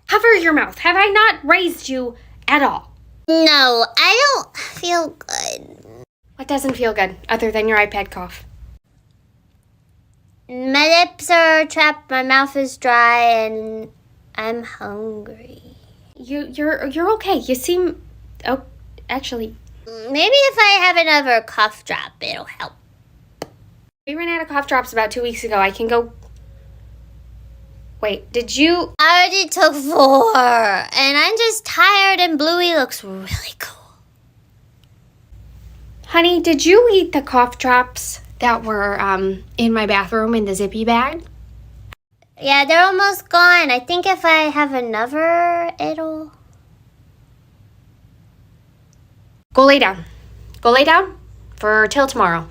Cover your mouth. Have I not raised you at all? No, I don't feel good. What doesn't feel good other than your iPad cough? My lips are chapped, my mouth is dry, and I'm hungry. You're okay. You seem... Oh, actually... Maybe if I have another cough drop, it'll help. We ran out of cough drops about 2 weeks ago. I can go... Wait, did you... I already took 4, and I'm just tired, and Bluey looks really cool. Honey, did you eat the cough drops that were in my bathroom in the zippy bag? Yeah, they're almost gone. I think if I have another, it'll... Go lay down. Go lay down for till tomorrow.